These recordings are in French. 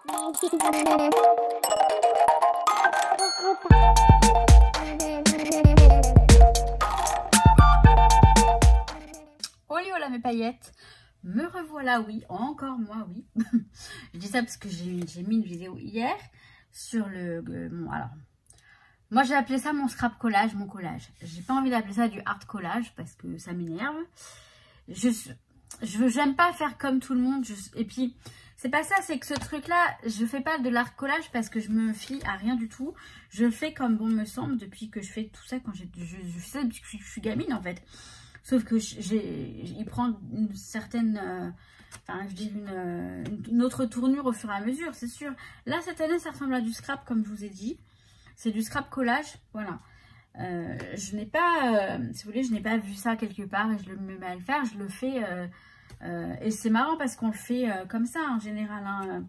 Hola mes paillettes, me revoilà, oui, encore moi, oui. Je dis ça parce que j'ai mis une vidéo hier sur bon, alors, moi j'ai appelé ça mon scrap collage, mon collage. J'ai pas envie d'appeler ça du art collage parce que ça m'énerve. J'aime pas faire comme tout le monde. Et puis, c'est pas ça, c'est que ce truc-là, je fais pas de l'art collage parce que je me fie à rien du tout. Je le fais comme bon me semble depuis que je fais tout ça, quand je fais ça depuis que je suis gamine en fait. Sauf que il prend une certaine, enfin je veux dire une autre tournure au fur et à mesure, c'est sûr. Là, cette année, ça ressemble à du scrap, comme je vous ai dit. C'est du scrap collage, voilà. Je n'ai pas, si vous voulez, je n'ai pas vu ça quelque part et je me mets à le faire. Je le fais, et c'est marrant parce qu'on le fait comme ça en général. Hein.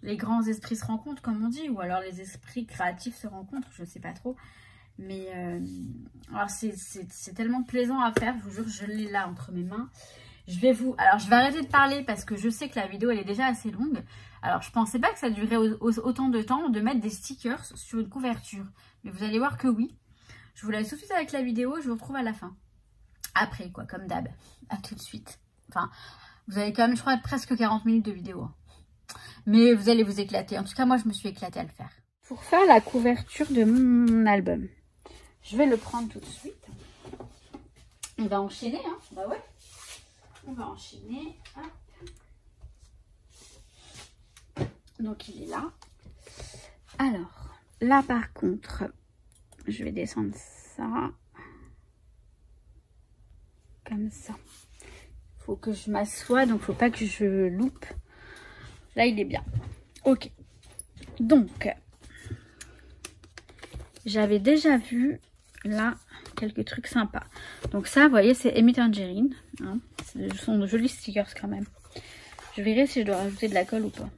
Les grands esprits se rencontrent, comme on dit, ou alors les esprits créatifs se rencontrent, je ne sais pas trop. Mais alors c'est tellement plaisant à faire, je vous jure, je l'ai là entre mes mains. Alors je vais arrêter de parler parce que je sais que la vidéo elle est déjà assez longue. Alors je pensais pas que ça durait autant de temps de mettre des stickers sur une couverture. Mais vous allez voir que oui. Je vous laisse tout de suite avec la vidéo, je vous retrouve à la fin. Après quoi, comme d'hab. À tout de suite. Enfin, vous avez quand même, je crois, presque 40 minutes de vidéo. Mais vous allez vous éclater. En tout cas, moi je me suis éclatée à le faire. Pour faire la couverture de mon album. Je vais le prendre tout de suite. On va enchaîner, hein. Bah ouais. On va enchaîner. Hop. Donc il est là. Alors, là par contre, je vais descendre ça. Comme ça. Faut que je m'assoie, donc faut pas que je loupe. Là il est bien. Ok. Donc, j'avais déjà vu là quelques trucs sympas. Donc ça, vous voyez, c'est Amy Tangerine. Hein. Ce sont de jolis stickers quand même. Je verrai si je dois rajouter de la colle ou pas.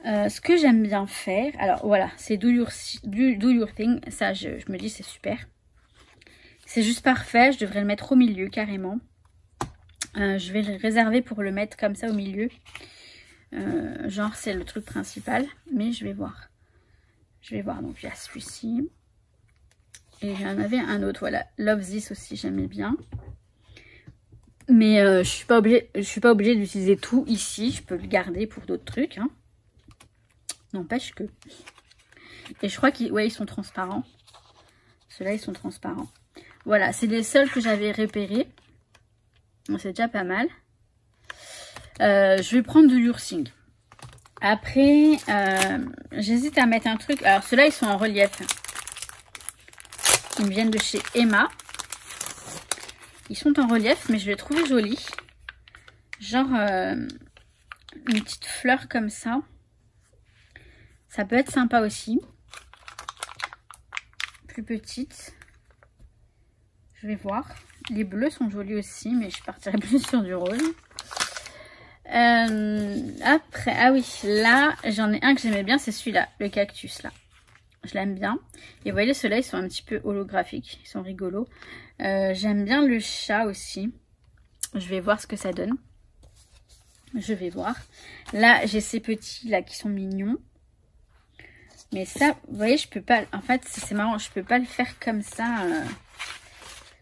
Ce que j'aime bien faire, alors voilà, c'est do your thing. Ça, je me dis, c'est super. C'est juste parfait. Je devrais le mettre au milieu carrément. Je vais le réserver pour le mettre comme ça au milieu. Genre, c'est le truc principal. Mais je vais voir. Je vais voir. Donc, il y a celui-ci. Et j'en avais un autre, voilà, Love This aussi, j'aimais bien. Mais je suis pas obligée d'utiliser tout ici. Je peux le garder pour d'autres trucs. Hein. N'empêche que. Et je crois qu'ils ils sont transparents. Ceux-là, ils sont transparents. Voilà, c'est les seuls que j'avais repérés. C'est déjà pas mal. Je vais prendre du Yursing. Après, j'hésite à mettre un truc. Alors, ceux-là, ils sont en relief. Ils me viennent de chez Emma. Ils sont en relief, mais je les trouve jolis. Genre, une petite fleur comme ça. Ça peut être sympa aussi. Plus petite. Je vais voir. Les bleus sont jolis aussi, mais je partirai plus sur du rose. Après, ah oui, là, j'en ai un que j'aimais bien, c'est celui-là, le cactus, là. Je l'aime bien. Et vous voyez, ceux-là, ils sont un petit peu holographiques. Ils sont rigolos. J'aime bien le chat aussi. Je vais voir ce que ça donne. Je vais voir. Là, j'ai ces petits, là, qui sont mignons. Mais ça, vous voyez, je peux pas... En fait, c'est marrant, je peux pas le faire comme ça.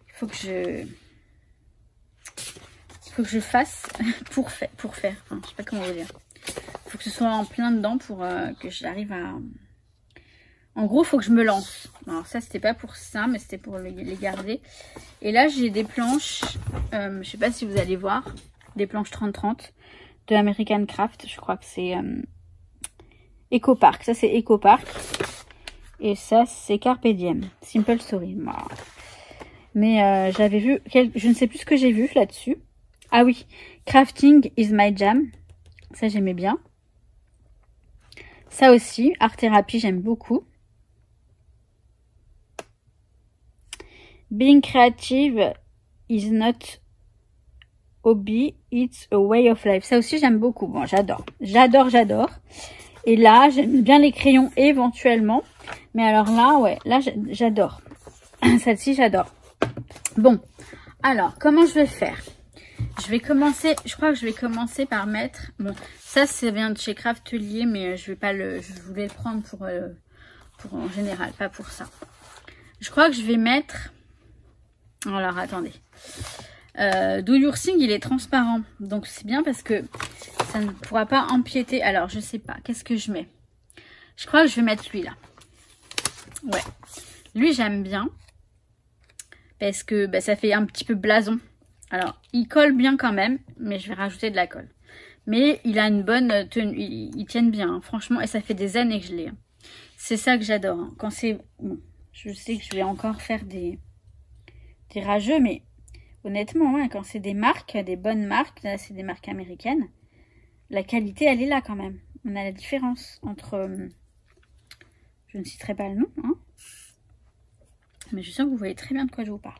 Il faut que je fasse pour faire. Enfin, je sais pas comment vous dire. Il faut que ce soit en plein dedans pour que j'arrive à... En gros, il faut que je me lance. Alors ça, c'était pas pour ça, mais c'était pour les garder. Et là, j'ai des planches, je sais pas si vous allez voir, des planches 30-30 de American Craft. Je crois que c'est Eco Park. Ça, c'est Eco Park. Et ça, c'est Carpe Diem. Simple Story. Mais j'avais vu, je ne sais plus ce que j'ai vu là-dessus. Ah oui, Crafting is my jam. Ça, j'aimais bien. Ça aussi, Art Therapy, j'aime beaucoup. Being creative is not hobby, it's a way of life. Ça aussi, j'aime beaucoup. Bon, j'adore. J'adore. Et là, j'aime bien les crayons éventuellement. Mais alors là, ouais, là, j'adore. Celle-ci, j'adore. Bon, alors, comment je vais faire? Je je vais commencer, je crois que je vais commencer par mettre, bon, ça c'est bien de chez Craftelier, mais je vais pas le, je voulais le prendre pour en général, pas pour ça. Je crois que je vais mettre, alors attendez, Do Your Thing, il est transparent, donc c'est bien parce que ça ne pourra pas empiéter. Alors je sais pas, qu'est-ce que je mets? Je crois que je vais mettre lui là. Ouais, lui j'aime bien parce que bah, ça fait un petit peu blason. Alors il colle bien quand même, mais je vais rajouter de la colle. Mais il a une bonne tenue, il tienne bien, hein, franchement, et ça fait des années que je l'ai. Hein. C'est ça que j'adore. Hein. Quand c'est, bon, je sais que je vais encore faire des rageux, mais honnêtement, hein, quand c'est des marques, des bonnes marques, là c'est des marques américaines, la qualité elle est là quand même. On a la différence entre, je ne citerai pas le nom, hein, mais je sens que vous voyez très bien de quoi je vous parle.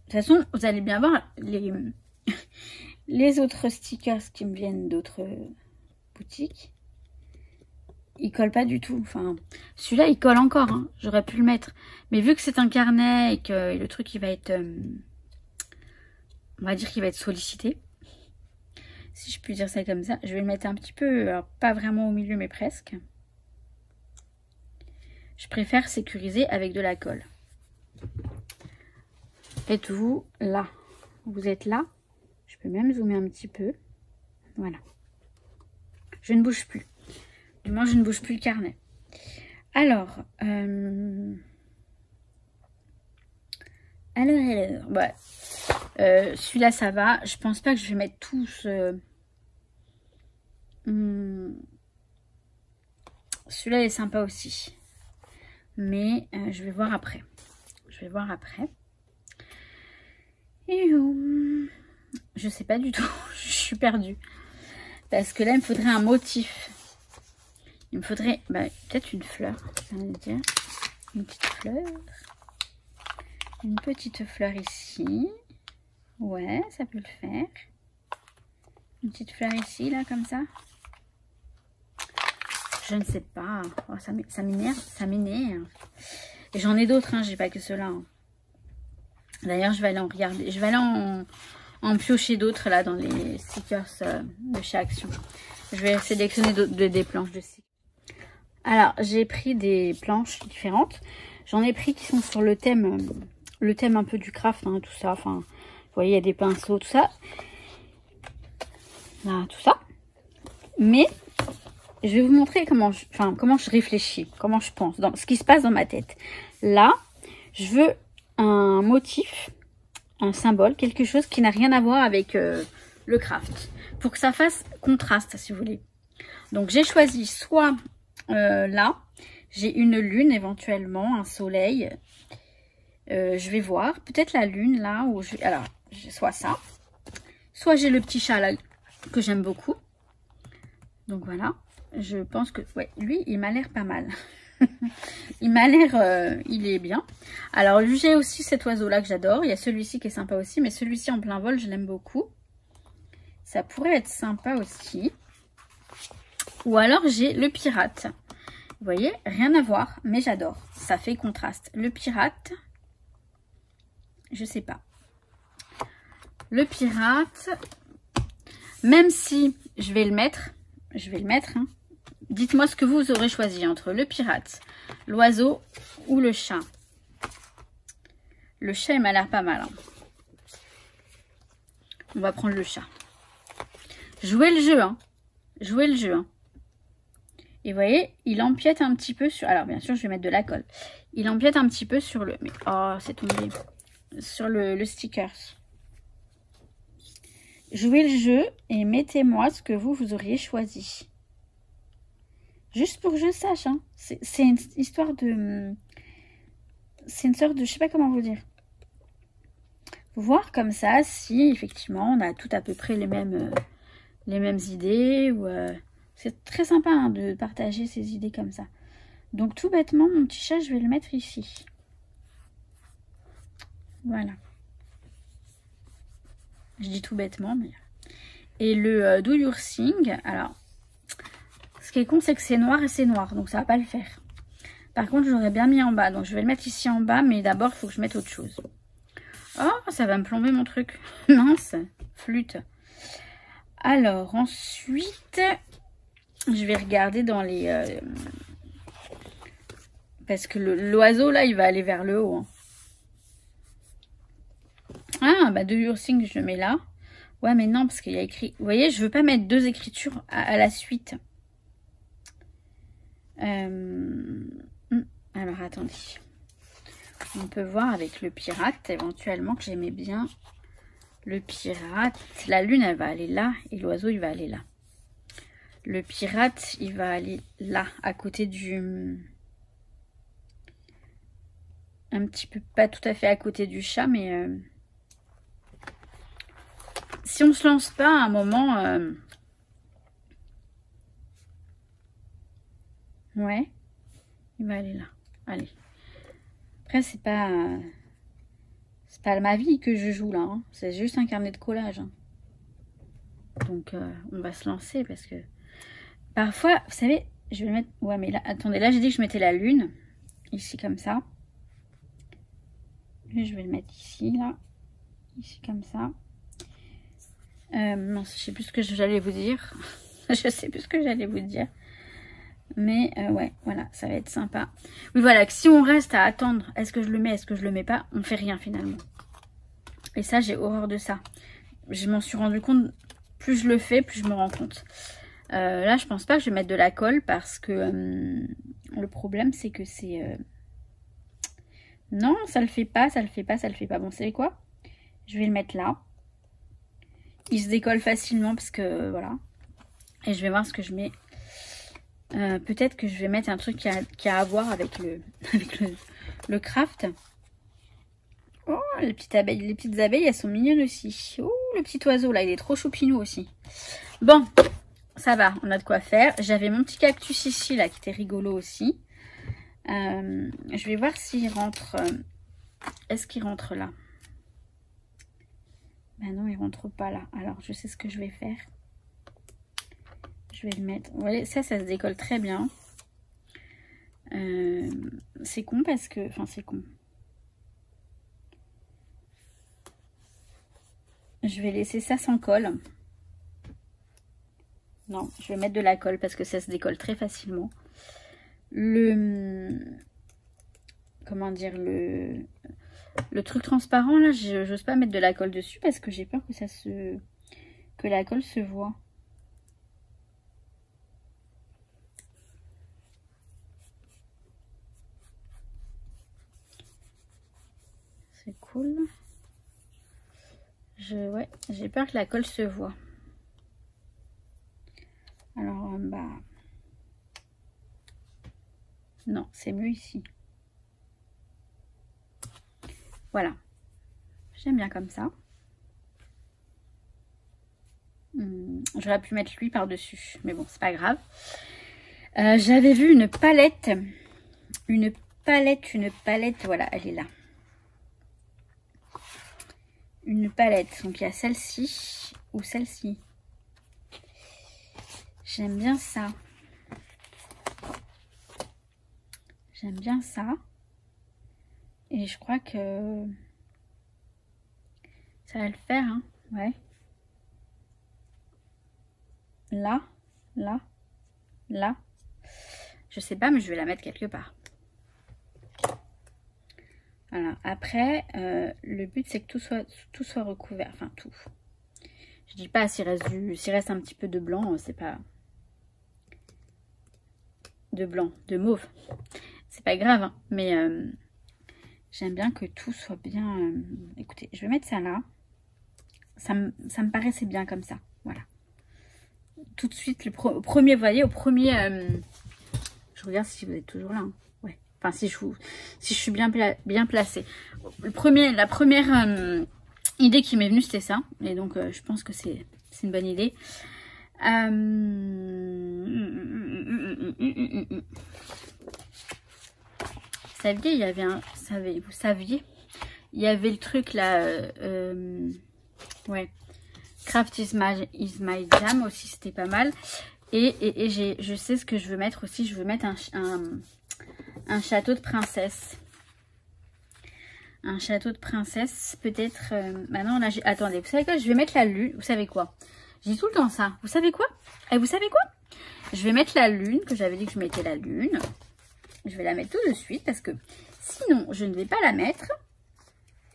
De toute façon, vous allez bien voir les autres stickers qui me viennent d'autres boutiques. Il colle pas du tout. Enfin, celui-là, il colle encore. Hein. J'aurais pu le mettre. Mais vu que c'est un carnet et que le truc, il va être... on va dire qu'il va être sollicité. Si je puis dire ça comme ça. Je vais le mettre un petit peu... Alors, pas vraiment au milieu, mais presque. Je préfère sécuriser avec de la colle. Êtes-vous là? Vous êtes là? Je peux même zoomer un petit peu. Voilà. Je ne bouge plus. Du moins, je ne bouge plus le carnet. Alors, ouais. Celui-là, ça va. Je pense pas que je vais mettre tous. Celui-là est sympa aussi. Mais je vais voir après. Je vais voir après. Et je sais pas du tout. Je suis perdue. Parce que là, il me faudrait un motif. Il me faudrait bah, peut-être une fleur. Ça veut dire une petite fleur. Une petite fleur ici. Ouais, ça peut le faire. Une petite fleur ici, là, comme ça. Je ne sais pas. Oh, ça m'énerve. Ça m'énerve. Et j'en ai d'autres, hein. J'ai pas que ceux-là. Hein. D'ailleurs, je vais aller en regarder. Je vais aller en piocher d'autres, là, dans les stickers de chez Action. Je vais sélectionner des planches de stickers. Alors, j'ai pris des planches différentes. J'en ai pris qui sont sur le thème un peu du craft, hein, tout ça. Enfin, vous voyez, il y a des pinceaux, tout ça. Là, tout ça. Mais, je vais vous montrer comment je réfléchis, comment je pense, dans ce qui se passe dans ma tête. Là, je veux un motif, un symbole, quelque chose qui n'a rien à voir avec le craft. Pour que ça fasse contraste, si vous voulez. Donc, j'ai choisi soit... là, j'ai une lune éventuellement, un soleil. Je vais voir. Peut-être la lune là. Où je... Alors, soit ça. Soit j'ai le petit chat là que j'aime beaucoup. Donc voilà. Je pense que... Ouais, lui, il m'a l'air pas mal. Il m'a l'air... il est bien. Alors, j'ai aussi cet oiseau là que j'adore. Il y a celui-ci qui est sympa aussi. Mais celui-ci en plein vol, je l'aime beaucoup. Ça pourrait être sympa aussi. Ou alors j'ai le pirate. Vous voyez, rien à voir, mais j'adore. Ça fait contraste. Le pirate, je sais pas. Le pirate, même si je vais le mettre, hein. Dites-moi ce que vous aurez choisi entre le pirate, l'oiseau ou le chat. Le chat, il m'a l'air pas mal. Hein. On va prendre le chat. Jouez le jeu, hein. Jouez le jeu, hein. Et vous voyez, il empiète un petit peu sur... Alors, bien sûr, je vais mettre de la colle. Il empiète un petit peu sur le... Mais, oh, c'est tombé. Sur le stickers. Jouez le jeu et mettez-moi ce que vous auriez choisi. Juste pour que je sache, hein. C'est une histoire de... C'est une sorte de... Je sais pas comment vous dire. Voir comme ça si, effectivement, on a tout à peu près les mêmes idées ou... C'est très sympa hein, de partager ces idées comme ça. Donc tout bêtement, mon petit chat, je vais le mettre ici. Voilà. Je dis tout bêtement, mais... Et le Do Your Thing, alors, ce qui est con, c'est que c'est noir et c'est noir, donc ça va pas le faire. Par contre, je l'aurais bien mis en bas, donc je vais le mettre ici en bas, mais d'abord, il faut que je mette autre chose. Oh, ça va me plomber mon truc. Mince. flûte. Alors, ensuite, je vais regarder dans les... parce que l'oiseau, là, il va aller vers le haut. Hein. Ah, bah, Do Your Thing, je le mets là. Ouais, mais non, parce qu'il y a écrit... Vous voyez, je veux pas mettre 2 écritures à la suite. Alors, attendez. On peut voir avec le pirate, éventuellement, que j'aimais bien. Le pirate, la lune, elle va aller là. Et l'oiseau, il va aller là. Le pirate, il va aller là, à côté du... Un petit peu, pas tout à fait à côté du chat, mais... Si on se lance pas à un moment... Ouais. Il va aller là. Allez. Après, c'est pas ma vie que je joue là. Hein. C'est juste un carnet de collage. Hein. Donc, on va se lancer parce que... Parfois, vous savez, je vais mettre... Ouais, mais là, attendez, là, j'ai dit que je mettais la lune. Ici, comme ça. Et je vais le mettre ici, là. Ici, comme ça. Non, je sais plus ce que j'allais vous dire. Je sais plus ce que j'allais vous dire. Mais ouais, voilà, ça va être sympa. Oui, voilà, que si on reste à attendre, est-ce que je le mets, est-ce que je le mets pas, on fait rien finalement. Et ça, j'ai horreur de ça. Je m'en suis rendu compte, plus je le fais, plus je me rends compte. Là, je pense pas que je vais mettre de la colle parce que le problème, c'est que c'est... Non, ça le fait pas, ça le fait pas, ça le fait pas. Bon, vous savez quoi? Je vais le mettre là. Il se décolle facilement parce que, voilà. Et je vais voir ce que je mets... peut-être que je vais mettre un truc qui a à voir avec le craft. Oh, les petites abeilles, elles sont mignonnes aussi. Oh, le petit oiseau, là, il est trop choupinou aussi. Bon, ça va, on a de quoi faire. J'avais mon petit cactus ici, là, qui était rigolo aussi. Je vais voir s'il rentre... Est-ce qu'il rentre là? Ben non, il rentre pas là. Alors, je sais ce que je vais faire. Je vais le mettre. Vous voyez, ça se décolle très bien. C'est con parce que... Enfin, c'est con. Je vais laisser ça sans colle. Non, je vais mettre de la colle parce que ça se décolle très facilement. Comment dire, le truc transparent, là, j'ose pas mettre de la colle dessus parce que j'ai peur que la colle se voit. C'est cool. Ouais, j'ai peur que la colle se voit. Alors, bah... Non, c'est mieux ici. Voilà. J'aime bien comme ça. J'aurais pu mettre lui par-dessus. Mais bon, c'est pas grave. J'avais vu une palette. Une palette. Voilà, elle est là. Une palette. Donc, il y a celle-ci ou celle-ci. J'aime bien ça. J'aime bien ça. Et je crois que ça va le faire, hein. Ouais. Là, là, là. Je sais pas, mais je vais la mettre quelque part. Voilà. Après, le but, c'est que tout soit recouvert. Enfin, tout. Je dis pas s'il reste un petit peu de blanc, c'est pas... De blanc, de mauve. C'est pas grave, hein, mais j'aime bien que tout soit bien... Écoutez, je vais mettre ça là. Ça me paraissait bien comme ça. Voilà. Tout de suite, au premier, vous voyez, au premier... je regarde si vous êtes toujours là. Hein. Ouais. Enfin, si je suis bien placée. La première idée qui m'est venue, c'était ça. Et donc, je pense que c'est une bonne idée. Vous saviez, il y avait vous saviez, il y avait le truc là, ouais, Craft is my jam aussi, c'était pas mal. Et je sais ce que je veux mettre aussi, je veux mettre un château de princesse. Un château de princesse, peut-être... Maintenant, là, attendez, vous savez quoi? Je vais mettre la lune. Vous savez quoi? J'ai tout le temps ça. Vous savez quoi? Et vous savez quoi? Je vais mettre la lune, que j'avais dit que je mettais la lune. Je vais la mettre tout de suite, parce que sinon, je ne vais pas la mettre.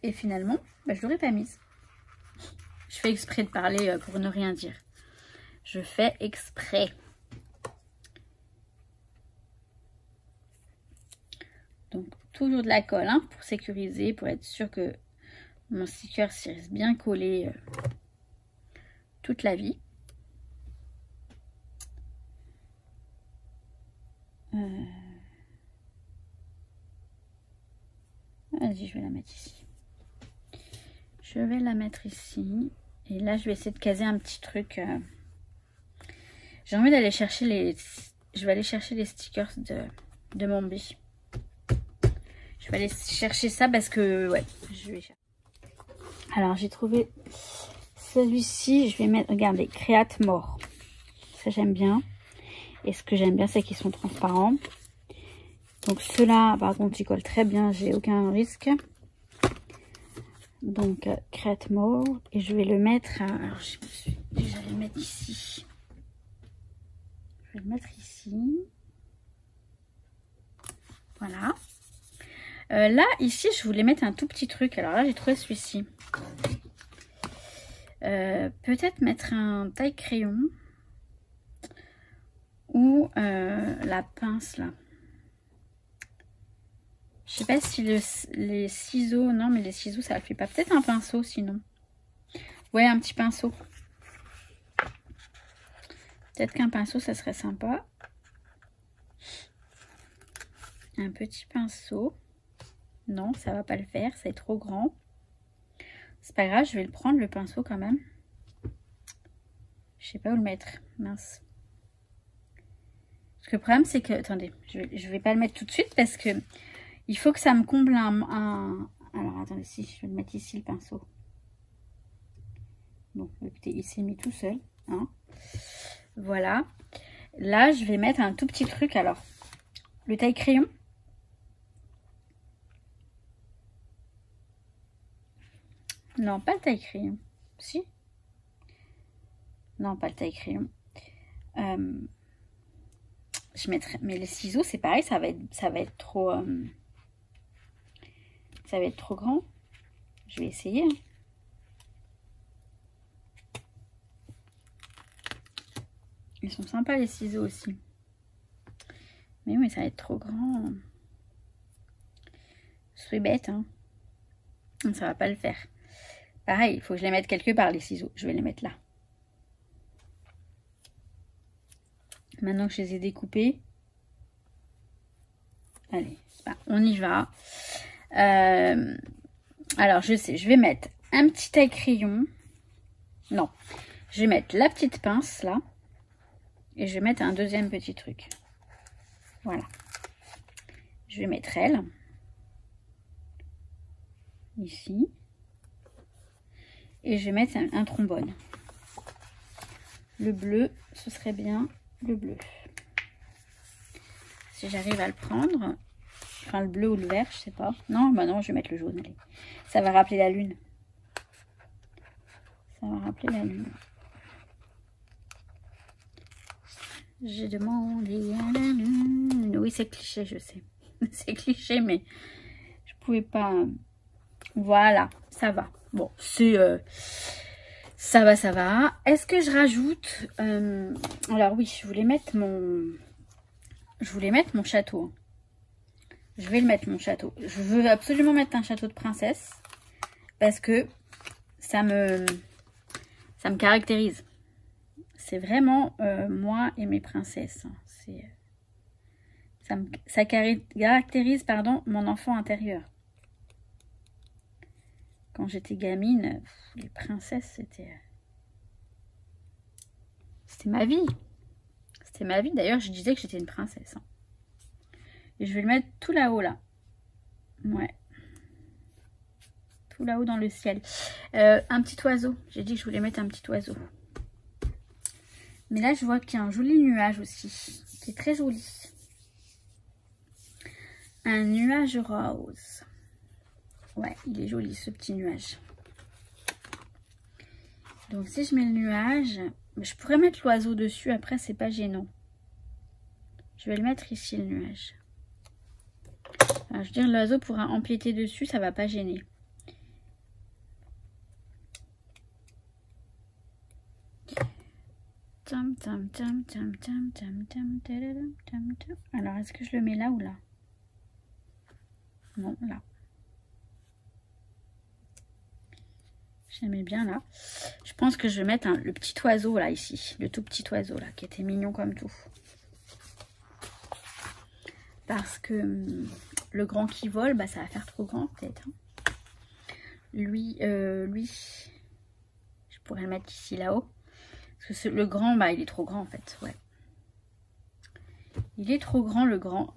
Et finalement, bah, je ne l'aurais pas mise. Je fais exprès de parler pour ne rien dire. Je fais exprès. Donc, toujours de la colle, hein, pour sécuriser, pour être sûr que mon sticker s'y reste bien collé toute la vie. Vas-y, je vais la mettre ici. Je vais la mettre ici. Et là, je vais essayer de caser un petit truc. J'ai envie d'aller chercher les... Je vais aller chercher les stickers de mon bi. Je vais aller chercher ça parce que... Ouais, je vais chercher. Alors, j'ai trouvé celui-ci. Je vais mettre... Regardez, Create More. Ça, j'aime bien. Et ce que j'aime bien, c'est qu'ils sont transparents. Donc, ceux-là, par contre, ils collent très bien. J'ai aucun risque. Donc, Create More. Et je vais le mettre... Alors, je me suis dit, j'allais le mettre ici. Je vais le mettre ici. Voilà. Là, ici, je voulais mettre un tout petit truc. Alors là, j'ai trouvé celui-ci. Peut-être mettre un taille-crayon. Ou la pince, là. Je sais pas si les ciseaux... Non, mais les ciseaux, ça le fait pas. Peut-être un pinceau, sinon. Ouais, un petit pinceau. Peut-être qu'un pinceau, ça serait sympa. Un petit pinceau. Non, ça va pas le faire. C'est trop grand. C'est pas grave, je vais le prendre, le pinceau, quand même. Je sais pas où le mettre. Mince. Parce que le problème, c'est que... Attendez, je vais pas le mettre tout de suite parce que... Il faut que ça me comble un... Alors, attendez, si je vais le mettre ici, le pinceau. Bon, écoutez, il s'est mis tout seul. Hein. Voilà. Là, je vais mettre un tout petit truc. Alors, le taille-crayon. Non, pas le taille-crayon. Si. Non, pas le taille-crayon. Je mettrai... Mais les ciseaux, c'est pareil, ça va être trop... Ça va être trop grand. Je vais essayer. Hein. Ils sont sympas les ciseaux aussi. Mais oui, ça va être trop grand. C'est bête, hein. Ça va pas le faire. Pareil, il faut que je les mette quelque part, les ciseaux. Je vais les mettre là. Maintenant que je les ai découpés. Allez, on y va. Alors, je sais, je vais mettre un petit taille-crayon. Non, je vais mettre la petite pince, là. Et je vais mettre un deuxième petit truc. Voilà. Je vais mettre elle. Ici. Et je vais mettre un trombone. Le bleu, ce serait bien le bleu. Si j'arrive à le prendre... Enfin, le bleu ou le vert, je sais pas. Non, bah non, je vais mettre le jaune. Allez. Ça va rappeler la lune. Ça va rappeler la lune. J'ai demandé à la lune. Oui, c'est cliché, je sais. C'est cliché, mais je pouvais pas... Voilà, ça va. Bon, c'est... ça va, ça va. Est-ce que je rajoute... alors oui, je voulais mettre mon... château. Je vais le mettre, mon château. Je veux absolument mettre un château de princesse. Parce que ça me caractérise. C'est vraiment moi et mes princesses. Ça caractérise, pardon, mon enfant intérieur. Quand j'étais gamine, les princesses, c'était ma vie. C'était ma vie. D'ailleurs, je disais que j'étais une princesse. Hein. Et je vais le mettre tout là-haut, là. Ouais. Tout là-haut dans le ciel. Un petit oiseau. J'ai dit que je voulais mettre un petit oiseau. Mais là, je vois qu'il y a un joli nuage aussi. Qui est très joli. Un nuage rose. Ouais, il est joli ce petit nuage. Donc si je mets le nuage, je pourrais mettre l'oiseau dessus, après c'est pas gênant. Je vais le mettre ici le nuage. Alors, je veux dire, l'oiseau pourra empiéter dessus, ça va pas gêner. Alors, est-ce que je le mets là ou là? Non, là. Je le mets bien là. Je pense que je vais mettre le petit oiseau là, ici. Le tout petit oiseau là, qui était mignon comme tout. Parce que le grand qui vole, bah, ça va faire trop grand peut-être. Hein. Lui, je pourrais le mettre ici là-haut. Parce que le grand, bah, il est trop grand en fait. Ouais. Il est trop grand le grand.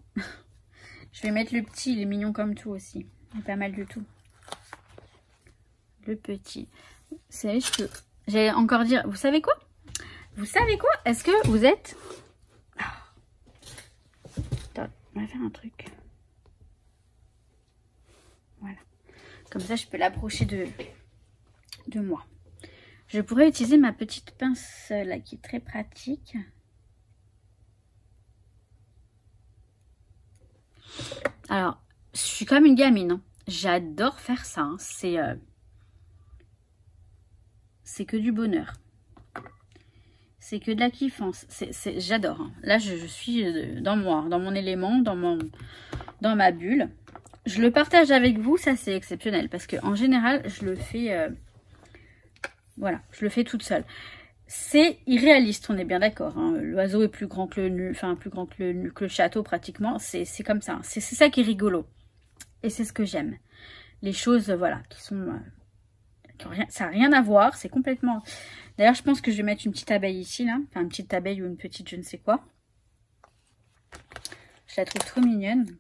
Je vais mettre le petit, il est mignon comme tout aussi. Il est pas mal du tout. Le petit. Vous savez, j'allais encore dire, vous savez quoi? Vous savez quoi? Est-ce que vous êtes... Attends, on va faire un truc. Voilà. Comme ça, je peux l'approcher de moi. Je pourrais utiliser ma petite pince là, qui est très pratique. Alors, je suis comme une gamine. Hein. J'adore faire ça. Hein. C'est que du bonheur. C'est que de la kiffance. J'adore. Hein. Là, je suis dans moi, dans mon élément, dans ma bulle. Je le partage avec vous. Ça, c'est exceptionnel. Parce qu'en général, je le fais... voilà, je le fais toute seule. C'est irréaliste, on est bien d'accord. Hein. L'oiseau est plus grand que le enfin plus grand que le château pratiquement. C'est comme ça. C'est ça qui est rigolo. Et c'est ce que j'aime. Les choses, voilà, qui sont... ça n'a rien à voir. C'est complètement... D'ailleurs, je pense que je vais mettre une petite abeille ici, là. Enfin, une petite abeille ou une petite je ne sais quoi. Je la trouve trop mignonne.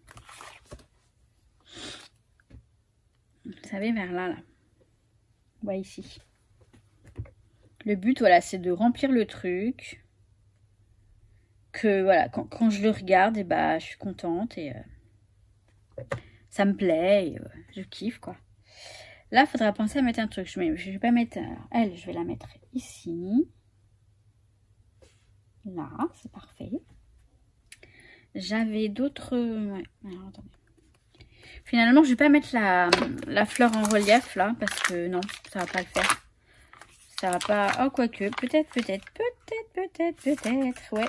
Vous savez, vers là, là. Ouais, ici. Le but, voilà, c'est de remplir le truc. Que, voilà, quand je le regarde, et bah, je suis contente et ça me plaît et je kiffe, quoi. Là, il faudra penser à mettre un truc. Je vais pas mettre... elle, je vais la mettre ici. Là, c'est parfait. J'avais d'autres... Ouais, alors, attendez. Finalement, je vais pas mettre la fleur en relief, là, parce que non, ça va pas le faire. Ça va pas... Oh, quoique, peut-être, ouais.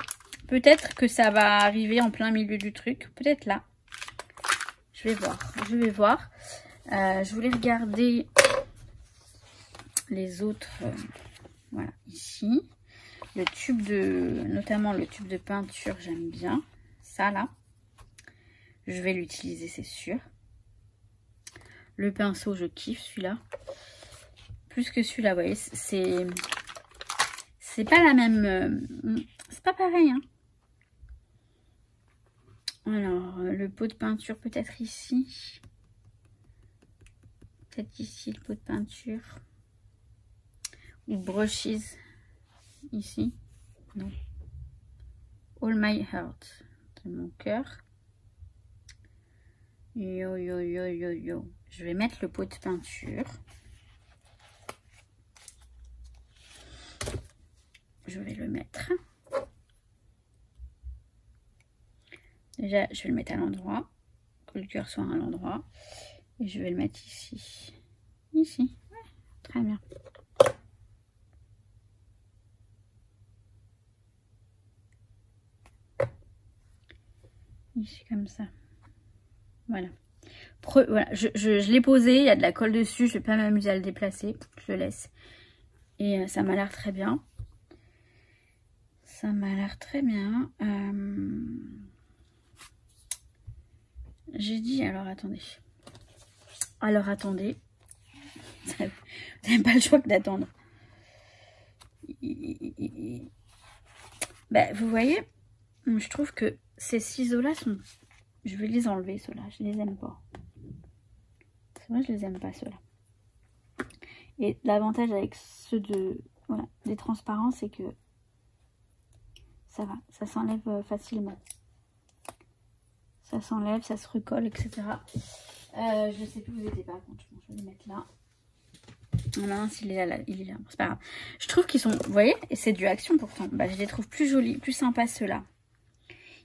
Peut-être que ça va arriver en plein milieu du truc. Peut-être là. Je vais voir. Je voulais regarder les autres. Voilà, ici. Le tube notamment le tube de peinture, j'aime bien. Ça, là. Je vais l'utiliser, c'est sûr. Le pinceau, je kiffe celui-là. Plus que celui-là, vous voyez, c'est pas la même... c'est pas pareil, hein. Alors, le pot de peinture, peut-être ici. Peut-être ici, le pot de peinture. Ou brushes, ici. Non. All my heart. C'est mon cœur. Yo. Je vais mettre le pot de peinture. Je vais le mettre. Déjà, je vais le mettre à l'endroit. Que le cœur soit à l'endroit. Et je vais le mettre ici. Ici. Ouais, très bien. Ici, comme ça. Voilà. Voilà. Je l'ai posé. Il y a de la colle dessus. Je ne vais pas m'amuser à le déplacer. Je le laisse. Et ça m'a l'air très bien. Ça m'a l'air très bien. J'ai dit... Alors, attendez. Vous n'avez pas le choix que d'attendre. Ben, vous voyez, je trouve que ces ciseaux-là sont... Je vais les enlever, ceux-là. Je les aime pas. C'est vrai, je les aime pas, ceux-là. Et l'avantage avec ceux des transparents, c'est que ça va. Ça s'enlève facilement. Ça s'enlève, ça se recolle, etc. Je sais plus où il était par contre. Je vais le mettre là. Oh mince, il est là, il est là. C'est pas grave. Je trouve qu'ils sont, vous voyez, et c'est du Action pourtant. Bah, je les trouve plus jolis, plus sympas ceux-là.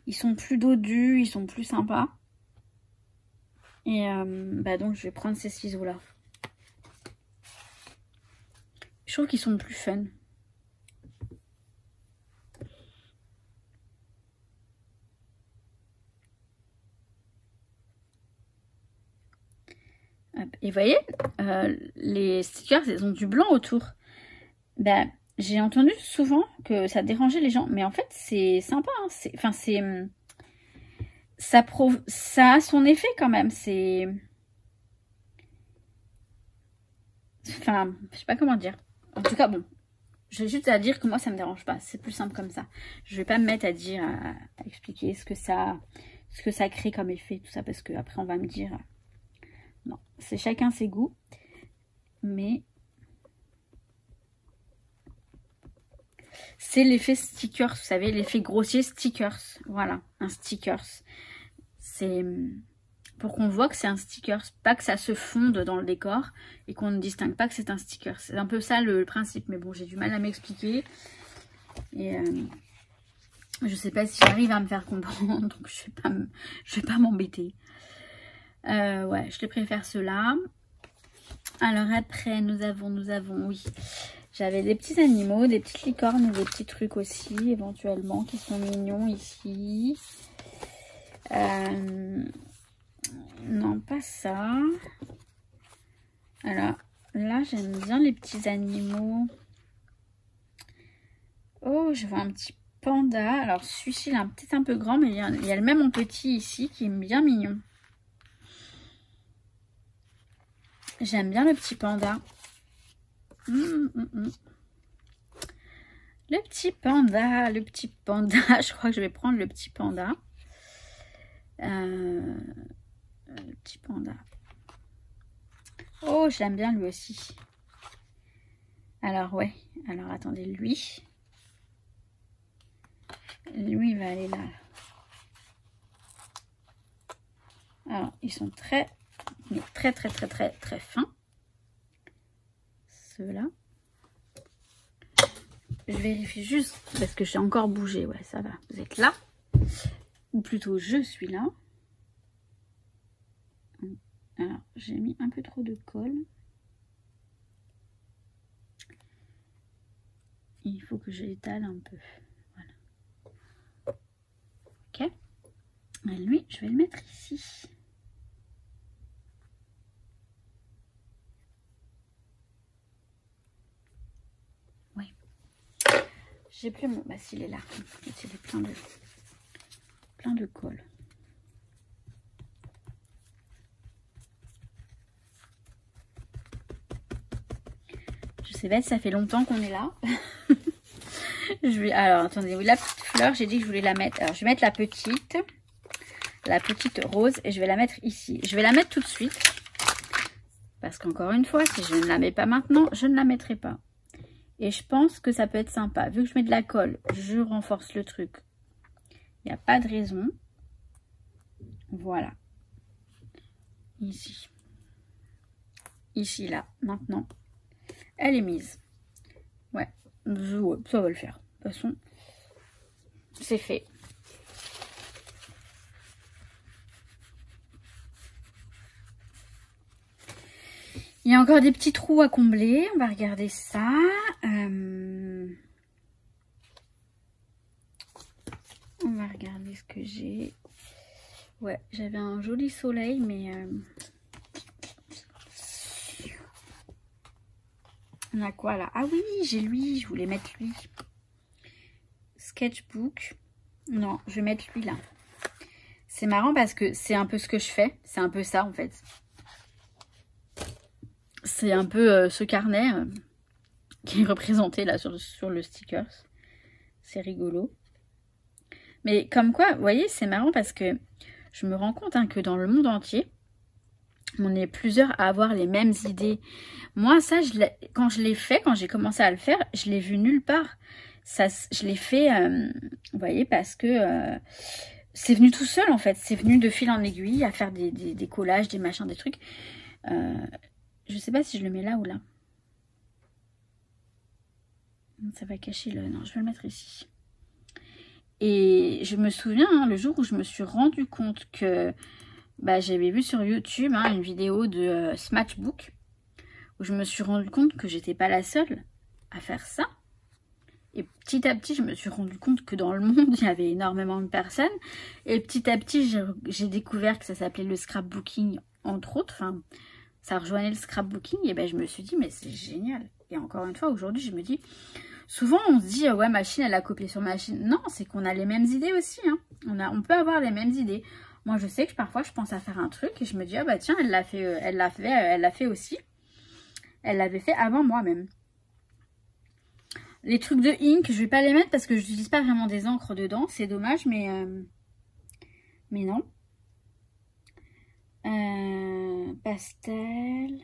Ils sont plus dodus, ils sont plus sympas. Et bah donc je vais prendre ces ciseaux-là. Je trouve qu'ils sont plus fun. Et vous voyez, les stickers, ils ont du blanc autour. Ben, j'ai entendu souvent que ça dérangeait les gens. Mais en fait, c'est sympa. Hein. Enfin, c'est... Ça a son effet quand même. C'est... Enfin, je sais pas comment dire. En tout cas, bon. J'ai juste à dire que moi, ça me dérange pas. C'est plus simple comme ça. Je vais pas me mettre à dire, à expliquer ce que ça crée comme effet, tout ça. Parce que après, on va me dire... Non, c'est chacun ses goûts. Mais c'est l'effet stickers, vous savez, l'effet grossier stickers. Voilà, un stickers. C'est pour qu'on voit que c'est un stickers, pas que ça se fonde dans le décor et qu'on ne distingue pas que c'est un sticker. C'est un peu ça le principe, mais bon, j'ai du mal à m'expliquer. Et je sais pas si j'arrive à me faire comprendre, donc je vais pas m'embêter. Ouais, je te préfère ceux-là. Alors après, nous avons, oui. J'avais des petits animaux, des petites licornes, des petits trucs aussi, éventuellement, qui sont mignons ici. Non, pas ça. Alors, là, j'aime bien les petits animaux. Oh, je vois un petit panda. Alors, celui-ci, il est peut-être un peu grand, mais il y a le même en petit ici, qui est bien mignon. J'aime bien le petit panda. Le petit panda, je crois que je vais prendre le petit panda. Le petit panda. Oh, je l'aime bien lui aussi. Alors, ouais. Alors, attendez, lui, il va aller là. Alors, ils sont très fins. Ceux-là. Je vérifie juste parce que j'ai encore bougé. Ouais, ça va. Vous êtes là. Ou plutôt, je suis là. Alors, j'ai mis un peu trop de colle. Il faut que je l'étale un peu. Voilà. Ok. Et lui, je vais le mettre ici. Oui. J'ai plus mon... Bah, s'il est là. Il est plein de colle. Je sais pas si ça fait longtemps qu'on est là. Alors, attendez, oui, la petite fleur, j'ai dit que je voulais la mettre. Alors, je vais mettre la petite rose et je vais la mettre ici. Je vais la mettre tout de suite. Parce qu'encore une fois, si je ne la mets pas maintenant, je ne la mettrai pas. Et je pense que ça peut être sympa. Vu que je mets de la colle, je renforce le truc. Il n'y a pas de raison. Voilà. Ici. Ici, là, maintenant. Elle est mise. Ouais, ça va le faire. De toute façon, c'est fait. Il y a encore des petits trous à combler. On va regarder ça. On va regarder ce que j'ai. Ouais, j'avais un joli soleil, mais... On a quoi là? Ah oui, j'ai lui, je voulais mettre lui. Sketchbook. Non, je vais mettre lui là. C'est marrant parce que c'est un peu ce que je fais. C'est un peu ça en fait. C'est un peu ce carnet qui est représenté là sur le sticker. C'est rigolo. Mais comme quoi, vous voyez, c'est marrant parce que je me rends compte que dans le monde entier, on est plusieurs à avoir les mêmes idées. Moi, ça, quand je l'ai fait, quand j'ai commencé à le faire, je l'ai vu nulle part. Ça, je l'ai fait, vous voyez, parce que c'est venu tout seul en fait. C'est venu de fil en aiguille à faire des collages, des machins, des trucs. Je sais pas si je le mets là ou là. Ça va cacher le... Non, je vais le mettre ici. Et je me souviens, hein, le jour où je me suis rendu compte que bah, j'avais vu sur YouTube hein, une vidéo de Smashbook où je me suis rendu compte que j'étais pas la seule à faire ça. Et petit à petit, je me suis rendu compte que dans le monde, il y avait énormément de personnes. Et petit à petit, j'ai découvert que ça s'appelait le scrapbooking, entre autres. Enfin, ça rejoignait le scrapbooking. Et ben, je me suis dit, mais c'est génial. Et encore une fois, aujourd'hui, je me dis... Souvent, on se dit, ouais, machine, elle a copié sur machine. Non, c'est qu'on a les mêmes idées aussi. Hein. On peut avoir les mêmes idées. Moi, je sais que parfois, je pense à faire un truc et je me dis, ah bah tiens, elle l'a fait aussi. Elle l'avait fait avant moi-même. Les trucs de ink, je vais pas les mettre parce que je n'utilise pas vraiment des encres dedans. C'est dommage, mais non. Pastel...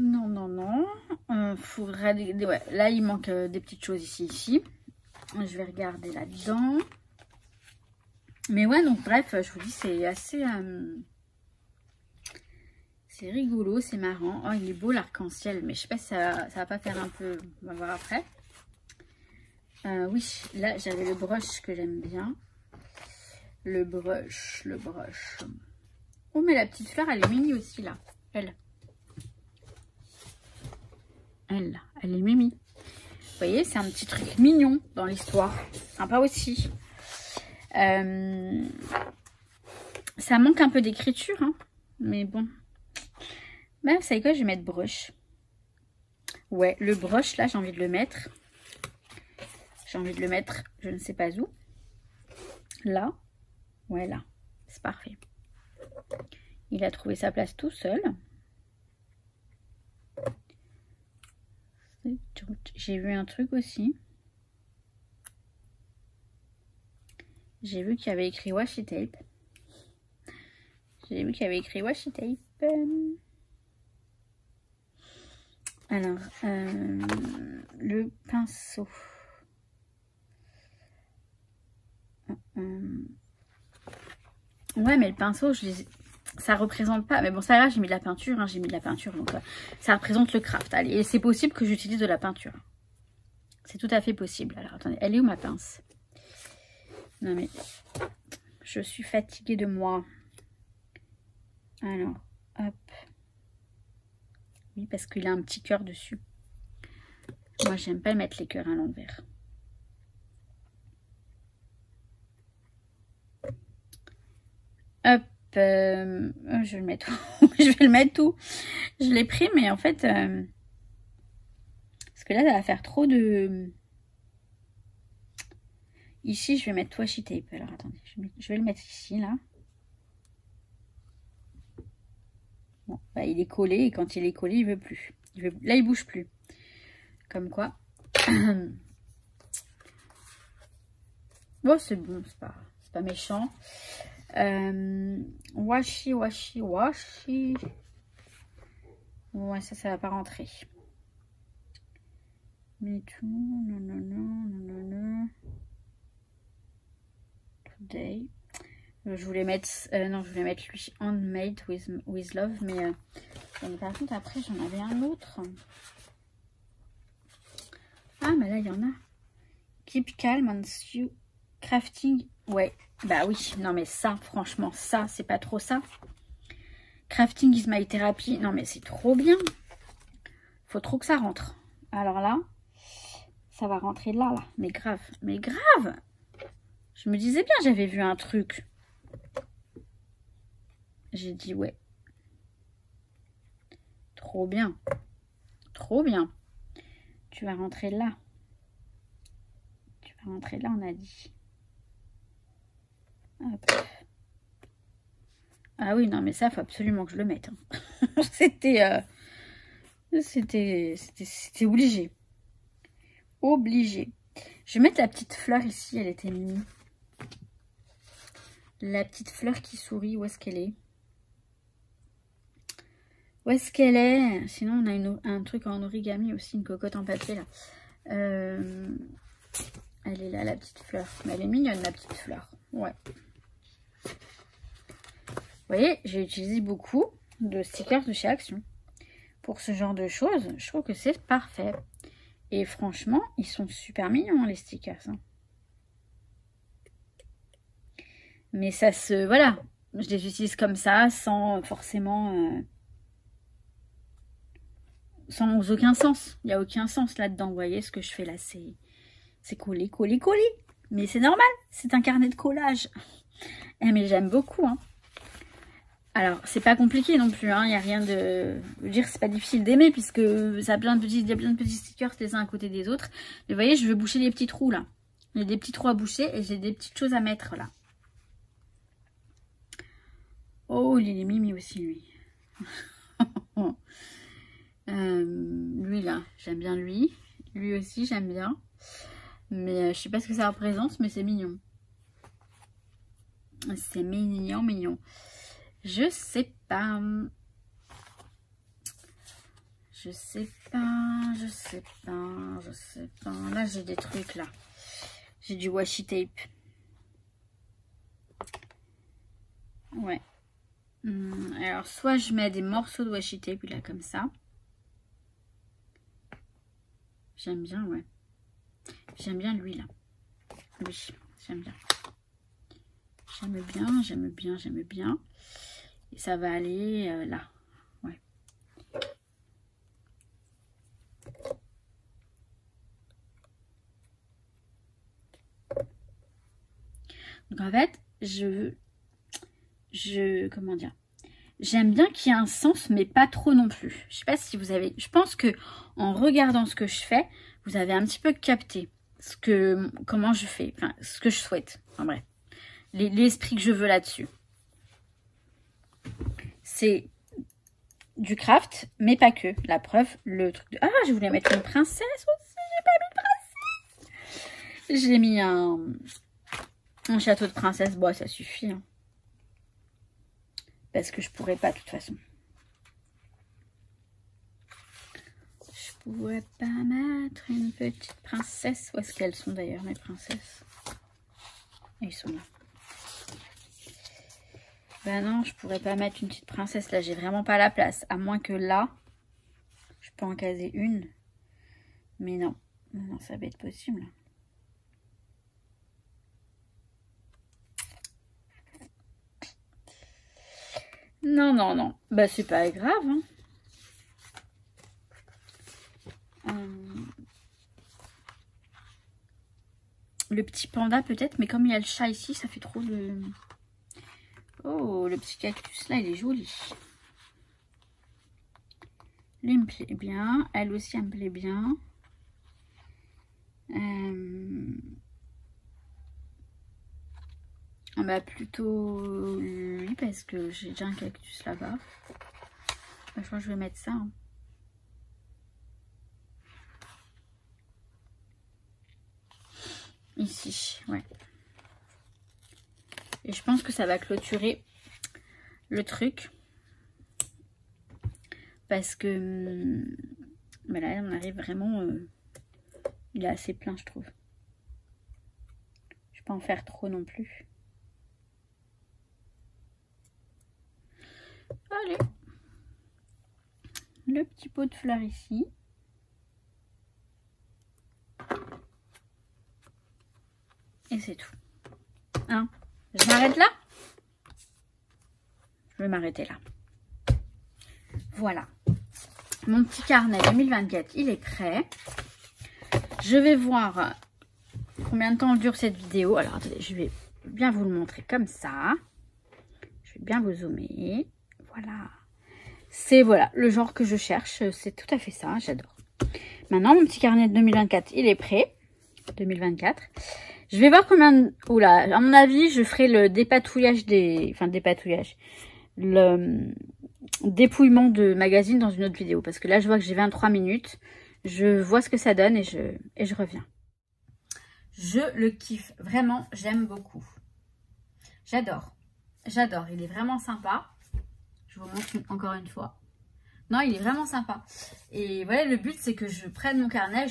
Non, non, non. Faudrait ouais, là, il manque des petites choses ici. Je vais regarder là-dedans. Mais ouais, donc bref, je vous dis, c'est assez... c'est rigolo, c'est marrant. Oh, il est beau l'arc-en-ciel, mais je sais pas si ça va pas faire un peu... On va voir après. Oui, là, j'avais le brush que j'aime bien. Le brush. Oh, mais la petite fleur, elle est mini aussi, là. Elle est mimi. Vous voyez, c'est un petit truc mignon dans l'histoire. Sympa aussi. Ça manque un peu d'écriture, hein, mais bon. Ben, vous savez quoi, je vais mettre brush. Ouais, le brush, là, j'ai envie de le mettre. J'ai envie de le mettre, je ne sais pas où. Là. Ouais, là. C'est parfait. Il a trouvé sa place tout seul. J'ai vu un truc aussi. J'ai vu qu'il y avait écrit washi tape. Alors, le pinceau. Ouais, mais le pinceau, ça représente pas. Mais bon, ça là, j'ai mis de la peinture. Hein, j'ai mis de la peinture, donc ça représente le craft. Allez, et c'est possible que j'utilise de la peinture. C'est tout à fait possible. Alors, attendez, elle est où ma pince? Non, mais je suis fatiguée de moi. Alors, hop. Oui, parce qu'il a un petit cœur dessus. Moi, j'aime pas mettre les cœurs à l'envers. Hop. Je vais le mettre où? Je vais le mettre tout. Je l'ai pris, mais en fait... parce que là, ça va faire trop de... Ici, je vais mettre washi tape. Alors, attendez. Je vais le mettre ici, là. Bon, bah, il est collé. Et quand il est collé, il veut plus. Là, il bouge plus. Comme quoi. Bon, c'est bon. C'est pas méchant. Washi. Ouais, ça va pas rentrer. Me too. Non. Today. Je voulais mettre... non, je voulais mettre lui Handmade with Love. Mais par contre, après, j'en avais un autre. Ah, mais là, il y en a. Keep calm and you crafting. Ouais, bah oui. Non, mais ça, franchement, ça, c'est pas trop ça. Crafting is my therapy. Non, mais c'est trop bien. Faut trop que ça rentre. Alors là, ça va rentrer là. Mais grave. Je me disais bien, j'avais vu un truc. J'ai dit ouais. Trop bien. Tu vas rentrer là. On a dit. Hop. Ah oui, non, mais ça, faut absolument que je le mette. Hein. C'était obligé. Je vais mettre la petite fleur ici, elle était mimi. La petite fleur qui sourit, où est-ce qu'elle est? Sinon, on a un truc en origami aussi, une cocotte en papier là. Elle Elle est là, la petite fleur. Mais elle est mignonne, la petite fleur. Ouais. Vous voyez, j'ai utilisé beaucoup de stickers de chez Action. Pour ce genre de choses, je trouve que c'est parfait. Et franchement, ils sont super mignons, les stickers. Hein. Mais ça se... Voilà. Je les utilise comme ça, sans forcément... sans aucun sens. Il n'y a aucun sens là-dedans. Vous voyez, ce que je fais là, c'est coller, coller, coller. Mais c'est normal. C'est un carnet de collage. Mais j'aime beaucoup. Hein. Alors, c'est pas compliqué non plus. Il n'y a rien de... Je veux dire, c'est pas difficile d'aimer puisque ça a plein de petits, il y a plein de petits stickers les uns à côté des autres. Mais vous voyez, je veux boucher les petits trous là. J'ai des petits trous à boucher et j'ai des petites choses à mettre là. Oh, il est mimi aussi, lui. Lui, là, j'aime bien lui. Lui aussi, j'aime bien. Mais je sais pas ce que ça représente, mais c'est mignon. C'est mignon, mignon. Je sais pas. Je sais pas, je sais pas, je sais pas. Là, j'ai des trucs, là. J'ai du washi tape. Ouais. Alors, soit je mets des morceaux de washi tape, là, comme ça. J'aime bien, ouais. J'aime bien lui, là. Oui, j'aime bien. J'aime bien, j'aime bien, j'aime bien. Et ça va aller là. Ouais. Donc, en fait, comment dire, j'aime bien qu'il y ait un sens, mais pas trop non plus. Je sais pas si vous avez... Je pense que en regardant ce que je fais, vous avez un petit peu capté comment je fais, enfin, ce que je souhaite. Enfin bref, l'esprit que je veux là-dessus. C'est du craft, mais pas que. La preuve, le truc de... Ah, je voulais mettre une princesse aussi. J'ai pas mis de princesse. J'ai mis un château de princesse. Bon, ça suffit. Hein. Parce que je pourrais pas, de toute façon. Je pourrais pas mettre une petite princesse. Où est-ce qu'elles sont d'ailleurs, mes princesses? Ils sont là. Ben non, je pourrais pas mettre une petite princesse. Là, j'ai vraiment pas la place. À moins que là, je peux en caser une. Mais non. Non, ça va être possible. Non, non, non. Bah, c'est pas grave. Hein. Le petit panda peut-être, mais comme il y a le chat ici, ça fait trop de... Oh, le petit cactus là, il est joli. Lui, il me plaît bien. Elle aussi, elle me plaît bien. Bah, plutôt lui, parce que j'ai déjà un cactus là-bas. Bah, je crois que je vais mettre ça. Hein. Ici, ouais. Et je pense que ça va clôturer le truc. Parce que bah là, on arrive vraiment... il est assez plein, je trouve. Je ne vais pas en faire trop non plus. Allez. Le petit pot de fleurs ici. Et c'est tout. Hein? Je m'arrête là? Je vais m'arrêter là. Voilà. Mon petit carnet 2024, il est prêt. Je vais voir combien de temps dure cette vidéo. Alors, attendez, je vais bien vous le montrer comme ça. Je vais bien vous zoomer. Voilà. C'est voilà, le genre que je cherche. C'est tout à fait ça. J'adore. Maintenant, mon petit carnet de 2024, il est prêt. 2024. Je vais voir combien... Oula, à mon avis, je ferai le dépatouillage des... Enfin, dépatouillage. Le dépouillement de magazine dans une autre vidéo. Parce que là, je vois que j'ai 23 minutes. Je vois ce que ça donne et je reviens. Je le kiffe. Vraiment, j'aime beaucoup. J'adore. J'adore. Il est vraiment sympa. Je vous montre encore une fois. Non, il est vraiment sympa. Et voilà, le but, c'est que je prenne mon carnet.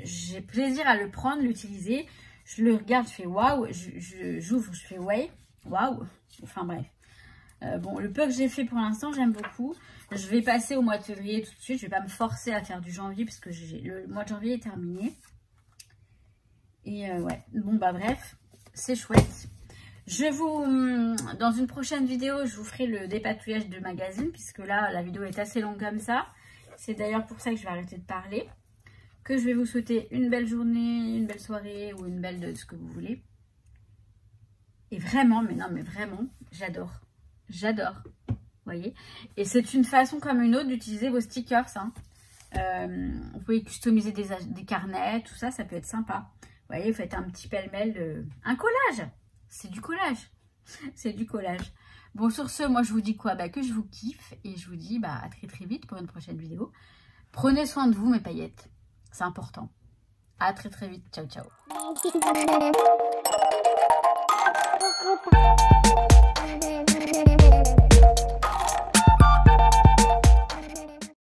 J'ai plaisir à le prendre, l'utiliser. Je le regarde, je fais waouh. J'ouvre, je fais ouais, waouh. Enfin bref. Bon, le peu que j'ai fait pour l'instant, j'aime beaucoup. Je vais passer au mois de février tout de suite. Je vais pas me forcer à faire du janvier parce que le mois de janvier est terminé. Et ouais, bon bah bref, c'est chouette. Dans une prochaine vidéo, je vous ferai le dépatouillage de magazine puisque là, la vidéo est assez longue comme ça. C'est d'ailleurs pour ça que je vais arrêter de parler. Que je vais vous souhaiter une belle journée, une belle soirée ou une belle de ce que vous voulez. Et vraiment, mais non mais vraiment, j'adore. J'adore, vous voyez. Et c'est une façon comme une autre d'utiliser vos stickers. Hein. Vous pouvez customiser des carnets, tout ça, ça peut être sympa. Vous voyez, vous faites un petit pêle-mêle, un collage. C'est du collage. C'est du collage. Bon, sur ce, moi, je vous dis quoi? Bah, que je vous kiffe. Et je vous dis à très très vite pour une prochaine vidéo. Prenez soin de vous, mes paillettes. C'est important. À très très vite. Ciao, ciao.